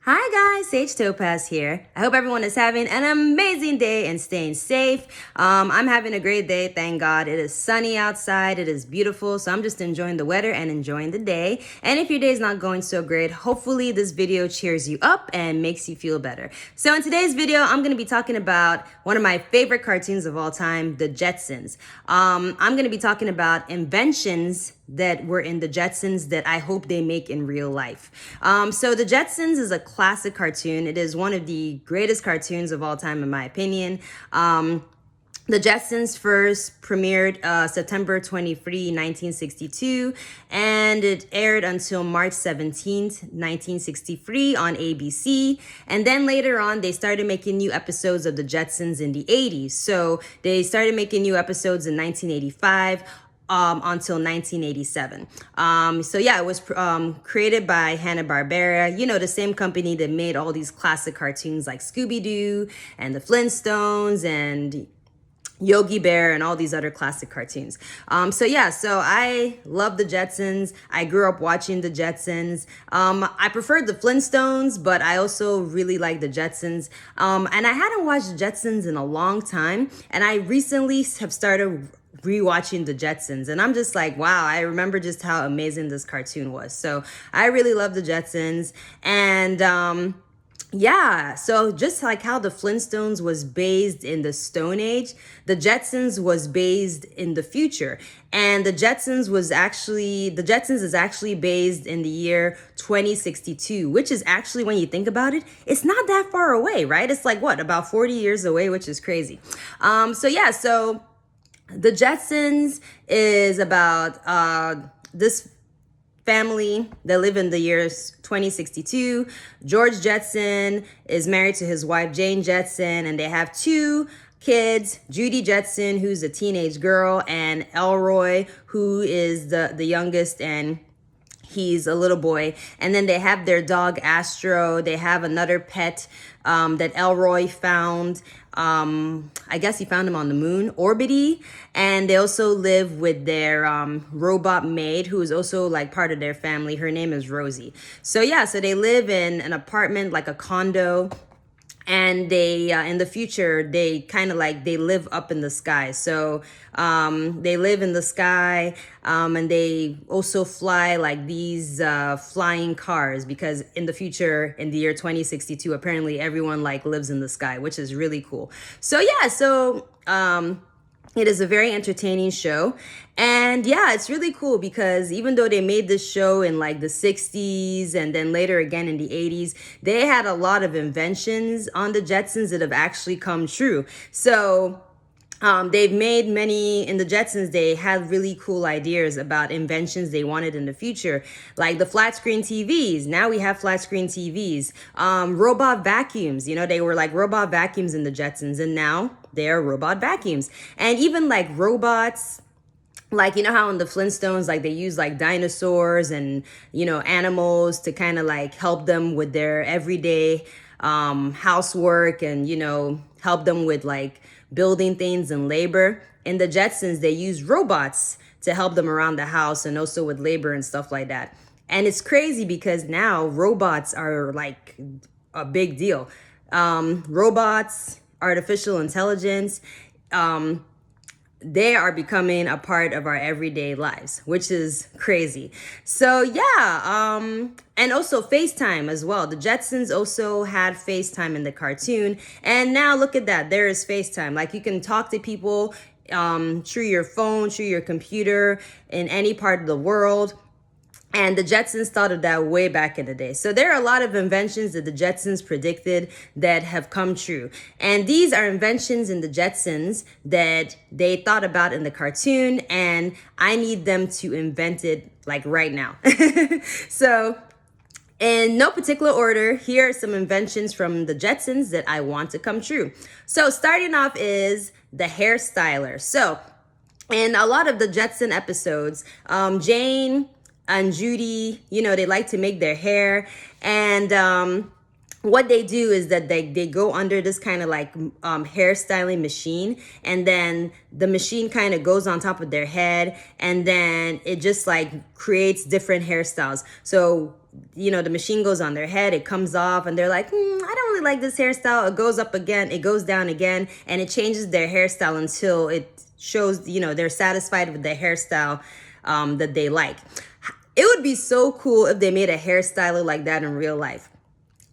Hi guys, Sage Topaz here. I hope everyone is having an amazing day and staying safe. I'm having a great day, thank God. It is sunny outside, it is beautiful, so I'm just enjoying the weather and enjoying the day. And if your day is not going so great, hopefully this video cheers you up and makes you feel better. So in today's video, I'm going to be talking about one of my favorite cartoons of all time, the Jetsons. I'm going to be talking about inventions that were in the Jetsons that I hope they make in real life. So the Jetsons is a classic cartoon. It is one of the greatest cartoons of all time, in my opinion. The Jetsons first premiered September 23, 1962, and it aired until March 17th, 1963 on ABC. And then later on, they started making new episodes of the Jetsons in the 80s. So they started making new episodes in 1985. Until 1987. So yeah, it was created by Hanna-Barbera, the same company that made all these classic cartoons like Scooby-Doo and the Flintstones and Yogi Bear and all these other classic cartoons. So I love the Jetsons. I grew up watching the Jetsons. I preferred the Flintstones, but I also really like the Jetsons. And I hadn't watched the Jetsons in a long time, and I recently have started rewatching the Jetsons, and I'm just like, wow, I remember just how amazing this cartoon was. So I really love the Jetsons. And so just like how the Flintstones was based in the Stone Age, the Jetsons was based in the future. And the Jetsons is actually based in the year 2062, which is actually, when you think about it, it's not that far away, right? It's like, what, about 40 years away, which is crazy. So the Jetsons is about this family that live in the years 2062. George Jetson is married to his wife, Jane Jetson, and they have two kids, Judy Jetson, who's a teenage girl, and Elroy, who is the youngest, and he's a little boy. And then they have their dog, Astro. They have another pet that Elroy found. I guess he found him on the moon, Orbity. And they also live with their robot maid, who is also like part of their family. Her name is Rosie. So they live in an apartment, like a condo. And they, in the future, they kind of like, they live up in the sky. So they live in the sky, and they also fly like these flying cars, because in the future, in the year 2062, apparently everyone like lives in the sky, which is really cool. It is a very entertaining show. And it's really cool because even though they made this show in like the 60s and then later again in the 80s, they had a lot of inventions on the Jetsons that have actually come true. So they've made many in the Jetsons. They had really cool ideas about inventions they wanted in the future, like the flat screen TVs. Now we have flat screen TVs. Robot vacuums, they were like robot vacuums in the Jetsons, and now they are robot vacuums. And even like robots, like, how in the Flintstones, like they use like dinosaurs and, animals to kind of like help them with their everyday housework and, help them with like building things and labor. In the Jetsons, they use robots to help them around the house and also with labor and stuff like that. And it's crazy because now robots are like a big deal. Robots, artificial intelligence, they are becoming a part of our everyday lives, which is crazy. So and also FaceTime as well. The Jetsons also had FaceTime in the cartoon, and now look at that, there is FaceTime. Like you can talk to people through your phone, through your computer, in any part of the world. And the Jetsons thought of that way back in the day. So there are a lot of inventions that the Jetsons predicted that have come true. And these are inventions in the Jetsons that they thought about in the cartoon, and I need them to invent it like right now. So in no particular order, here are some inventions from the Jetsons that I want to come true. So starting off is the hairstyler. So in a lot of the Jetson episodes, Jane and Judy, they like to make their hair. And what they do is that they go under this kind of like hairstyling machine, and then the machine kind of goes on top of their head, and then it just like creates different hairstyles. So the machine goes on their head, it comes off, and they're like, I don't really like this hairstyle. It goes up again, it goes down again, and it changes their hairstyle until it shows they're satisfied with the hairstyle that they like. It would be so cool if they made a hairstyler like that in real life.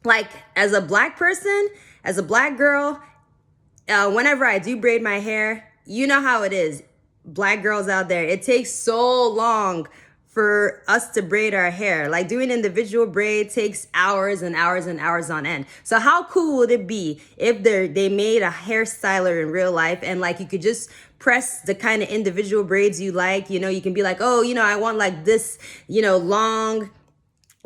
Like, as a black person, as a black girl, whenever I do braid my hair, you know how it is. Black girls out there, it takes so long for us to braid our hair. Like, doing individual braid takes hours and hours and hours on end. So how cool would it be if they made a hairstyler in real life, and like you could just press the kind of individual braids you like. You can be like, oh, I want like this, long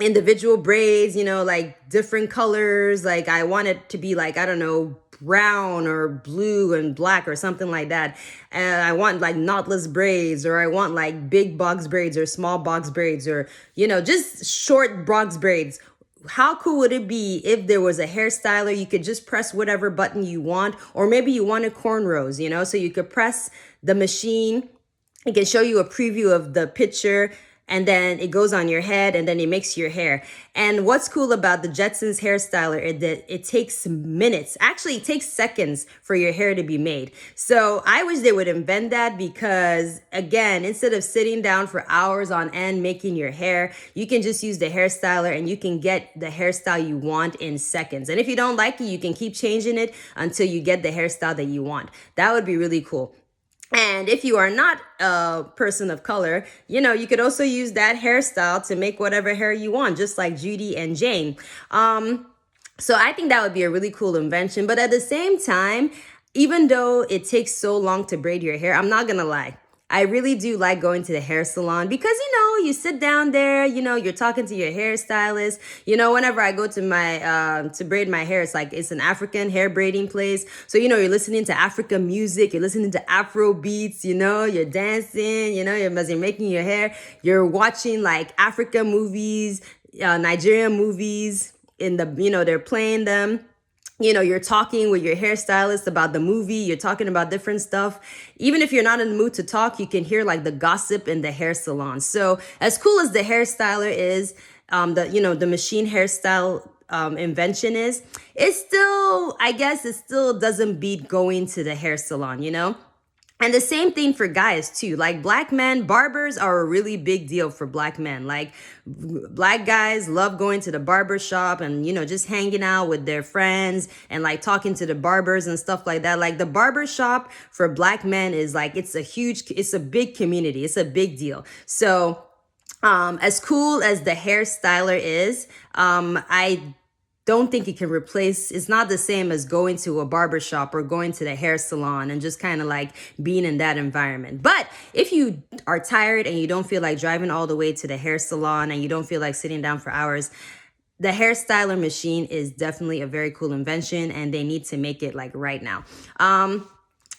individual braids, like different colors. Like, I want it to be like, I don't know, brown or blue and black or something like that. And I want like knotless braids, or I want like big box braids or small box braids, or, just short box braids. How cool would it be if there was a hairstyler? You could just press whatever button you want, or maybe you wanted cornrows, so you could press the machine. It can show you a preview of the picture, and then it goes on your head, and then it makes your hair. And what's cool about the Jetsons hairstyler is that it takes minutes. Actually, it takes seconds for your hair to be made. So I wish they would invent that, because again, instead of sitting down for hours on end making your hair, you can just use the hairstyler and you can get the hairstyle you want in seconds. And if you don't like it, you can keep changing it until you get the hairstyle that you want. That would be really cool. And if you are not a person of color, you could also use that hairstyle to make whatever hair you want, just like Judy and Jane. So I think that would be a really cool invention. But at the same time, even though it takes so long to braid your hair, I'm not gonna lie, I really do like going to the hair salon, because, you sit down there, you're talking to your hairstylist. Whenever I go to my, to braid my hair, it's an African hair braiding place. So, you're listening to African music, you're listening to Afro beats, you're dancing, as you're making your hair, you're watching like African movies, Nigerian movies they're playing them. You're talking with your hairstylist about the movie. You're talking about different stuff. Even if you're not in the mood to talk, you can hear like the gossip in the hair salon. So as cool as the hairstyler is, the machine hairstyle invention is, it still doesn't beat going to the hair salon, And the same thing for guys too. Like, black men, barbers are a really big deal for black men. Like, black guys love going to the barber shop and, just hanging out with their friends and like talking to the barbers and stuff like that. Like, the barber shop for black men is like, it's a big community. It's a big deal. So, as cool as the hairstyler is, I don't think it can replace, it's not the same as going to a barbershop or going to the hair salon and just kind of like being in that environment. But if you are tired and you don't feel like driving all the way to the hair salon and you don't feel like sitting down for hours, the hairstyler machine is definitely a very cool invention, and they need to make it like right now.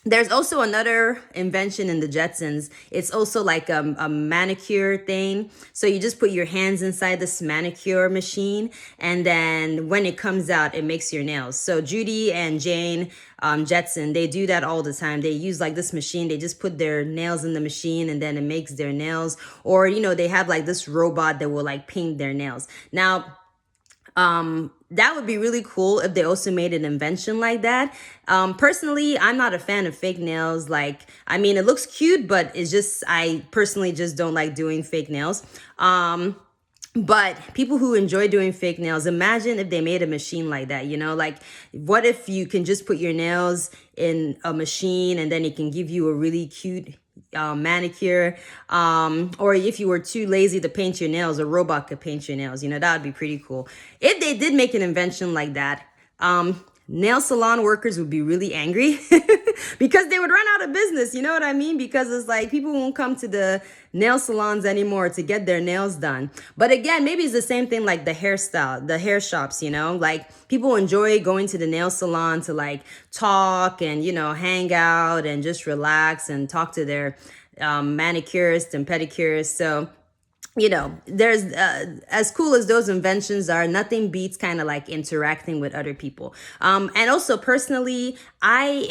There's also another invention in the Jetsons. It's also like a manicure thing. So you just put your hands inside this manicure machine, and then when it comes out, it makes your nails. So Judy and Jane Jetson, they do that all the time. They use like this machine. They just put their nails in the machine, and then it makes their nails. Or, they have like this robot that will like paint their nails. Now, that would be really cool if they also made an invention like that. Personally, I'm not a fan of fake nails. Like, it looks cute, but I personally just don't like doing fake nails. But people who enjoy doing fake nails, imagine if they made a machine like that, like, what if you can just put your nails in a machine and then it can give you a really cute manicure, or if you were too lazy to paint your nails, a robot could paint your nails. That would be pretty cool. If they did make an invention like that, nail salon workers would be really angry because they would run out of business. You know what I mean? Because it's like, people won't come to the nail salons anymore to get their nails done. But again, maybe it's the same thing like the hair shops, like, people enjoy going to the nail salon to like talk and, hang out and just relax and talk to their manicurist and pedicurist. So there's as cool as those inventions are, nothing beats kind of like interacting with other people. And also personally, I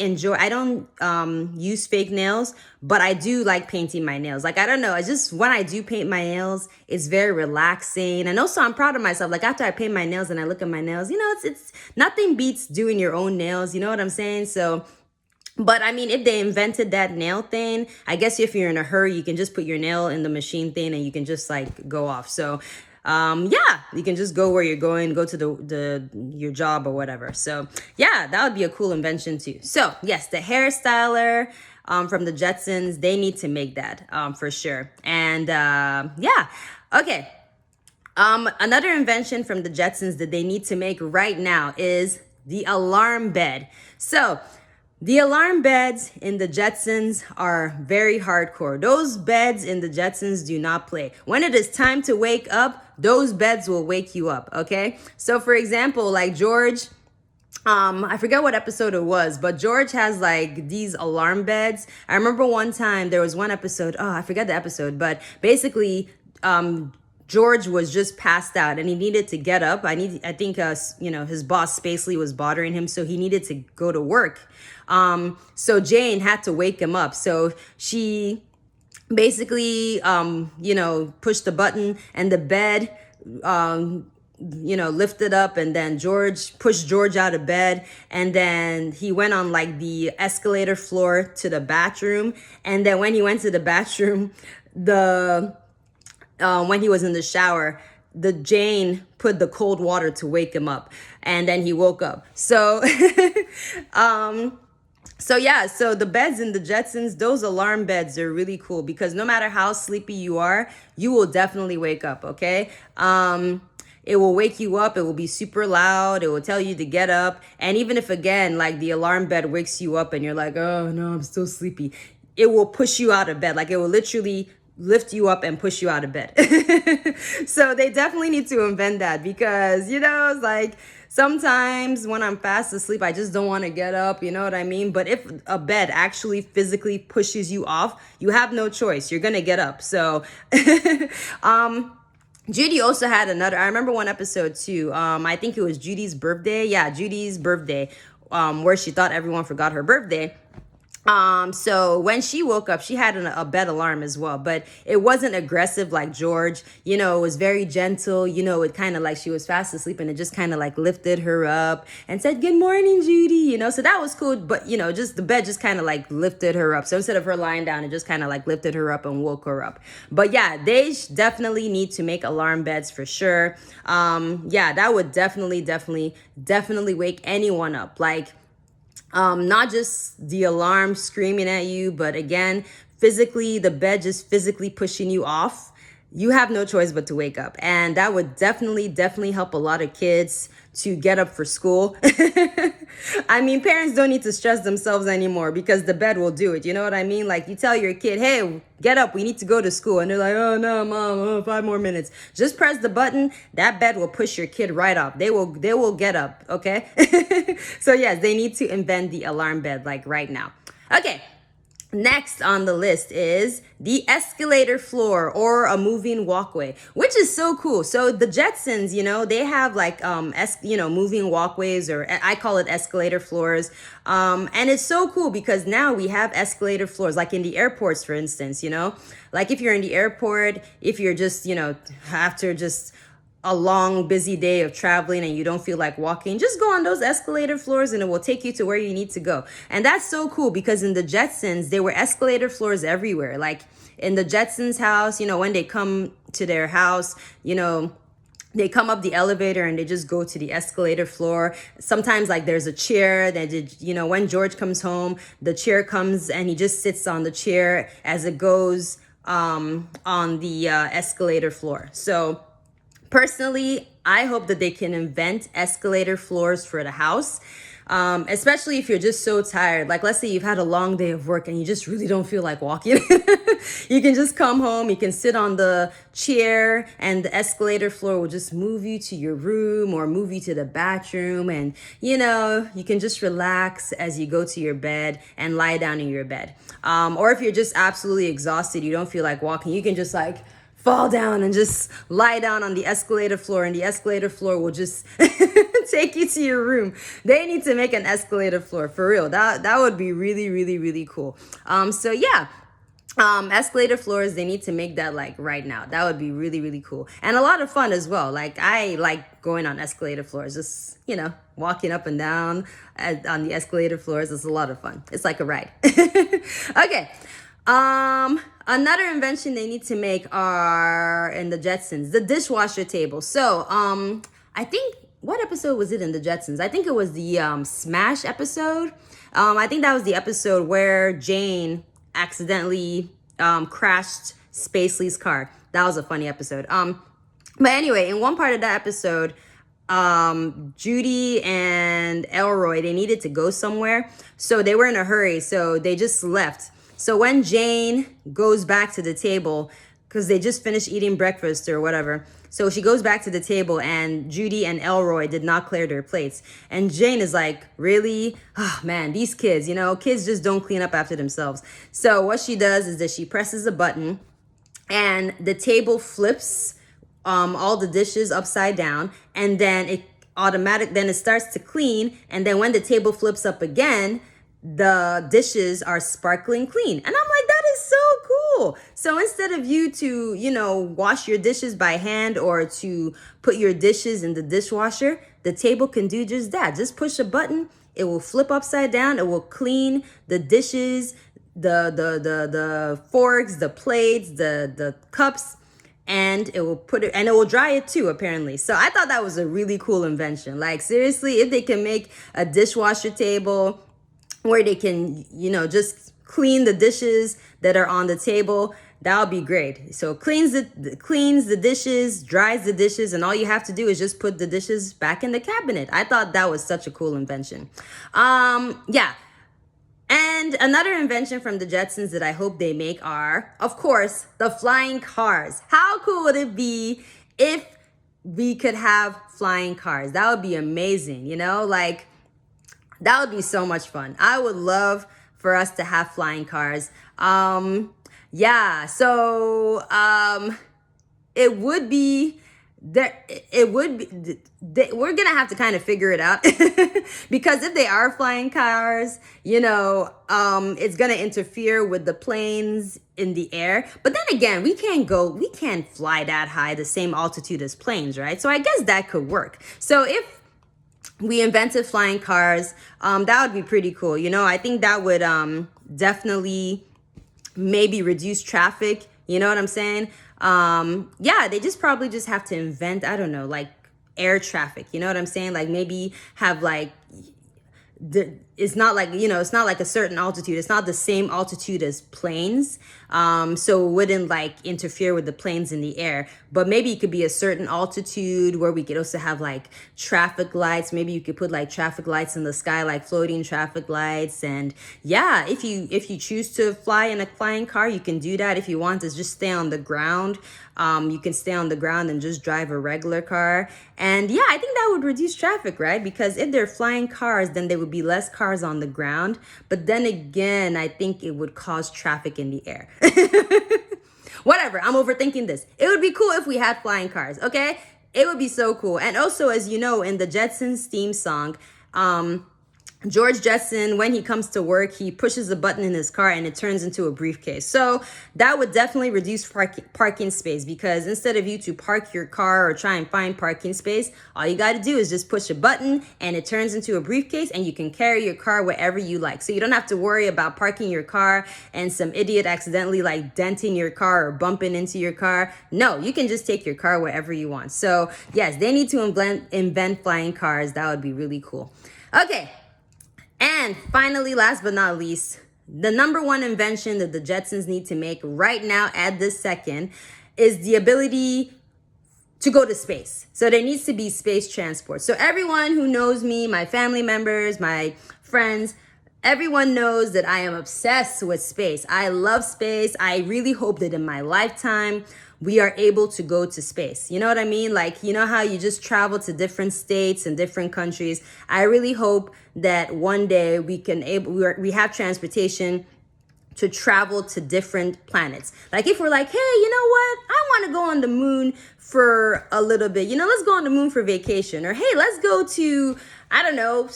don't use fake nails, but I do like painting my nails. Like, I don't know, it's just when I do paint my nails, it's very relaxing. And also I'm proud of myself. Like after I paint my nails and I look at my nails, it's nothing beats doing your own nails. You know what I'm saying? So, but I mean, if they invented that nail thing, I guess if you're in a hurry, you can just put your nail in the machine thing and you can just like go off. So, yeah, you can just go where you're going, go to your job or whatever. So, yeah, that would be a cool invention too. So, yes, the hairstyler from the Jetsons, they need to make that for sure. And yeah, okay. Another invention from the Jetsons that they need to make right now is the alarm bed. So, the alarm beds in the Jetsons are very hardcore. Those beds in the Jetsons do not play. When it is time to wake up, those beds will wake you up, okay? So for example, like George, I forget what episode it was, but George has like these alarm beds. I remember one time there was one episode, I forget the episode, but basically, George was just passed out and he needed to get up. I think his boss Spacely was bothering him, so he needed to go to work. So Jane had to wake him up. So she basically, pushed the button and the bed, lifted up, and then George pushed George out of bed, and then he went on like the escalator floor to the bathroom. And then when he went to the bathroom, when he was in the shower, the Jane put the cold water to wake him up, and then he woke up. So, so the beds in the Jetsons, those alarm beds are really cool because no matter how sleepy you are, you will definitely wake up, okay? It will wake you up. It will be super loud. It will tell you to get up. And even if, again, like the alarm bed wakes you up and you're like, oh, no, I'm still sleepy, it will push you out of bed. Like it will literally lift you up and push you out of bed. So they definitely need to invent that because, it's like sometimes when I'm fast asleep, I just don't want to get up. You know what I mean? But if a bed actually physically pushes you off, you have no choice. You're going to get up. So, Judy also had I remember one episode too. I think it was Judy's birthday. Yeah, Judy's birthday, where she thought everyone forgot her birthday. So when she woke up, she had a bed alarm as well, but it wasn't aggressive like George. It was very gentle. It kind of like she was fast asleep and it just kind of like lifted her up and said, "Good morning, Judy." So that was cool. But, just the bed just kind of like lifted her up. So instead of her lying down, it just kind of like lifted her up and woke her up. But yeah, they definitely need to make alarm beds for sure. Yeah, that would definitely wake anyone up. Like, not just the alarm screaming at you, but again, physically, the bed just physically pushing you off. You have no choice but to wake up. And that would definitely help a lot of kids to get up for school. I mean, parents don't need to stress themselves anymore because the bed will do it. You know what I mean? Like you tell your kid, hey, get up, we need to go to school. And they're like, oh no, mom, 5 more minutes. Just press the button. That bed will push your kid right up. They will get up. Okay. So yes, they need to invent the alarm bed like right now. Okay. Next on the list is the escalator floor or a moving walkway, which is so cool. So the Jetsons, they have like, moving walkways, or I call it escalator floors. And it's so cool because now we have escalator floors, like in the airports, for instance, like if you're in the airport, if you're just, after just a long, busy day of traveling and you don't feel like walking, just go on those escalator floors and it will take you to where you need to go. And that's so cool because in the Jetsons, there were escalator floors everywhere. Like in the Jetsons house, when they come to their house, they come up the elevator and they just go to the escalator floor. Sometimes like there's a chair that, when George comes home, the chair comes and he just sits on the chair as it goes on the escalator floor. So personally, I hope that they can invent escalator floors for the house, especially if you're just so tired. Like, let's say you've had a long day of work and you just really don't feel like walking. You can just come home, you can sit on the chair, and the escalator floor will just move you to your room or move you to the bathroom. And, you can just relax as you go to your bed and lie down in your bed. Or if you're just absolutely exhausted, you don't feel like walking, you can just like fall down and just lie down on the escalator floor, and the escalator floor will just take you to your room. They need to make an escalator floor for real. That would be really, really, really cool. So yeah. Escalator floors, they need to make that like right now. That would be really, really cool. And a lot of fun as well. Like I like going on escalator floors, just, walking up and down on the escalator floors. It's a lot of fun. It's like a ride. Okay. Another invention they need to make are in the Jetsons, the dishwasher table. So, I think, what episode was it in the Jetsons? I think it was the Smash episode. I think that was the episode where Jane accidentally crashed Spacely's car. That was a funny episode. But anyway, in one part of that episode, Judy and Elroy, they needed to go somewhere. So they were in a hurry. So they just left. So when Jane goes back to the table, because they just finished eating breakfast or whatever. So she goes back to the table and Judy and Elroy did not clear their plates. And Jane is like, really? Oh man, these kids, kids just don't clean up after themselves. So what she does is that she presses a button and the table flips all the dishes upside down, and then it starts to clean. And then when the table flips up again, the dishes are sparkling clean. And I'm like, that is so cool. So instead of you to, wash your dishes by hand or to put your dishes in the dishwasher, the table can do just that. Just push a button, it will flip upside down, it will clean the dishes, the forks, the plates, the cups, and it will dry it too, apparently. So I thought that was a really cool invention. Like seriously, if they can make a dishwasher table where they can, just clean the dishes that are on the table, that would be great. So cleans the dishes, dries the dishes, and all you have to do is just put the dishes back in the cabinet. I thought that was such a cool invention. Yeah. And another invention from the Jetsons that I hope they make are, of course, the flying cars. How cool would it be if we could have flying cars? That would be amazing, like that would be so much fun. I would love for us to have flying cars. Yeah, so it would be there. It would be. We're gonna have to kind of figure it out because if they are flying cars, it's gonna interfere with the planes in the air. But then again, we can't fly that high, the same altitude as planes, right? So I guess that could work. So if we invented flying cars, that would be pretty cool. I think that would definitely maybe reduce traffic. You know what I'm saying? Yeah, they probably just have to invent, I don't know, like air traffic. You know what I'm saying? Like maybe have like it's not like it's not like a certain altitude. It's not the same altitude as planes, so it wouldn't like interfere with the planes in the air. But maybe it could be a certain altitude where we could also have like traffic lights. Maybe you could put like traffic lights in the sky, like floating traffic lights. And yeah, if you choose to fly in a flying car, you can do that. If you want to just stay on the ground, you can stay on the ground and just drive a regular car. And yeah, I think that would reduce traffic, right? Because if they're flying cars, then there would be less cars on the ground. But then again, I think it would cause traffic in the air. Whatever, I'm overthinking this. It would be cool if we had flying cars, okay? It would be so cool. And also, as you know, in the Jetsons theme song, George Jetson, when he comes to work, he pushes a button in his car and it turns into a briefcase. So that would definitely reduce parking space, because instead of you to park your car or try and find parking space, all you got to do is just push a button and it turns into a briefcase, and you can carry your car wherever you like. So you don't have to worry about parking your car and some idiot accidentally like denting your car or bumping into your car. No, you can just take your car wherever you want. So yes, they need to invent flying cars. That would be really cool. Okay. And finally, last but not least, the number one invention that the Jetsons need to make right now at this second is the ability to go to space. So there needs to be space transport. So everyone who knows me, my family members, my friends, everyone knows that I am obsessed with space. I love space. I really hope that in my lifetime, we are able to go to space. You know what I mean? Like, you know how you just travel to different states and different countries? I really hope that one day we have transportation to travel to different planets. Like if we're like, hey, you know what? I want to go on the moon for a little bit. Let's go on the moon for vacation. Or hey, let's go to, I don't know,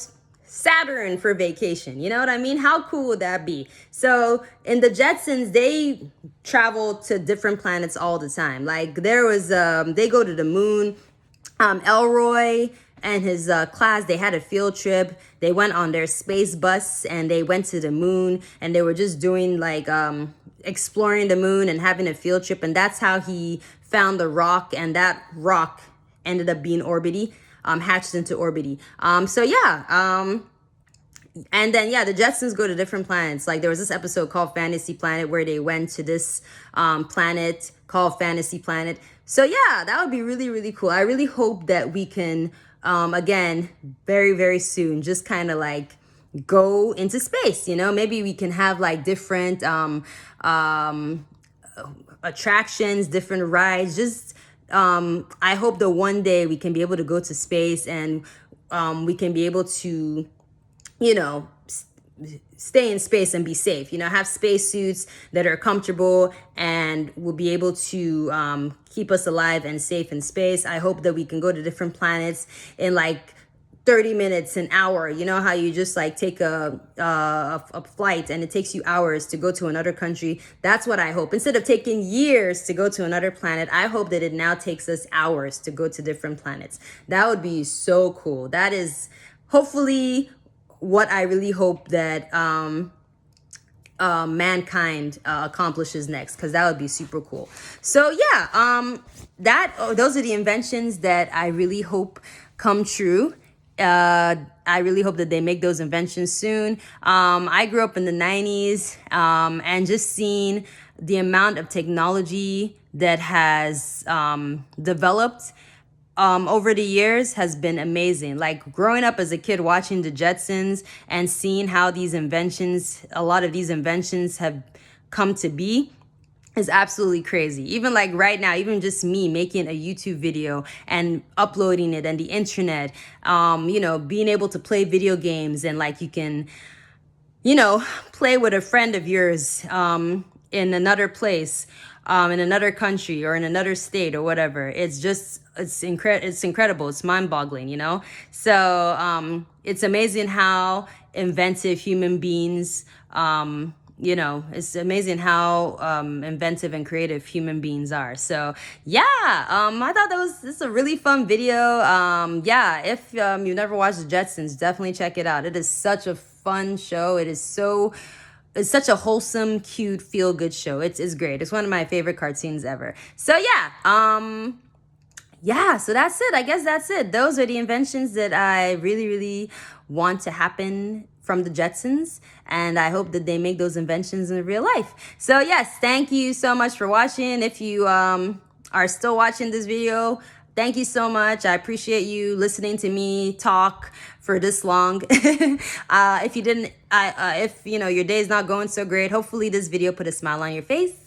Saturn for vacation. You know what I mean? How cool would that be? So in the Jetsons, they travel to different planets all the time. Like there was, they go to the moon. Elroy and his class, they had a field trip. They went on their space bus and they went to the moon, and they were just doing like exploring the moon and having a field trip. And that's how he found the rock, and that rock ended up being Orbity, hatched into Orbity. And then, the Jetsons go to different planets. Like there was this episode called Fantasy Planet where they went to this planet called Fantasy Planet. So yeah, that would be really, really cool. I really hope that we can, again, very, very soon, just kind of like go into space. Maybe we can have like different attractions, different rides. Just I hope that one day we can be able to go to space, and we can be able to stay in space and be safe, have spacesuits that are comfortable and will be able to keep us alive and safe in space. I hope that we can go to different planets in like 30 minutes, an hour. You know how you just like take a flight and it takes you hours to go to another country? That's what I hope. Instead of taking years to go to another planet, I hope that it now takes us hours to go to different planets. That would be so cool. That is hopefully what I really hope that mankind accomplishes next, because that would be super cool. So yeah, those are the inventions that I really hope come true. I really hope that they make those inventions soon. I grew up in the 90s, and just seeing the amount of technology that has developed over the years has been amazing. Like growing up as a kid watching the Jetsons and seeing how a lot of these inventions have come to be is absolutely crazy. Even like right now, even just me making a YouTube video and uploading it and the internet, being able to play video games, and like you can, play with a friend of yours in another place, in another country or in another state or whatever. It's incredible. It's mind-boggling, So it's amazing how inventive human beings, it's amazing how inventive and creative human beings are. So yeah, I thought this is a really fun video. If you've never watched the Jetsons, definitely check it out. It is such a fun show. It's such a wholesome, cute, feel-good show. It's great. It's one of my favorite cartoons ever. So so that's it. I guess that's it. Those are the inventions that I really, really want to happen from the Jetsons, and I hope that they make those inventions in real life. So yes, thank you so much for watching. If you are still watching this video, thank you so much. I appreciate you listening to me talk for this long. If you didn't, if your day is not going so great, hopefully this video put a smile on your face.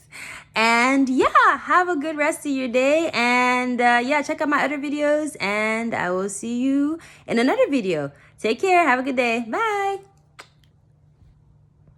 And have a good rest of your day. And check out my other videos, and I will see you in another video. Take care. Have a good day. Bye.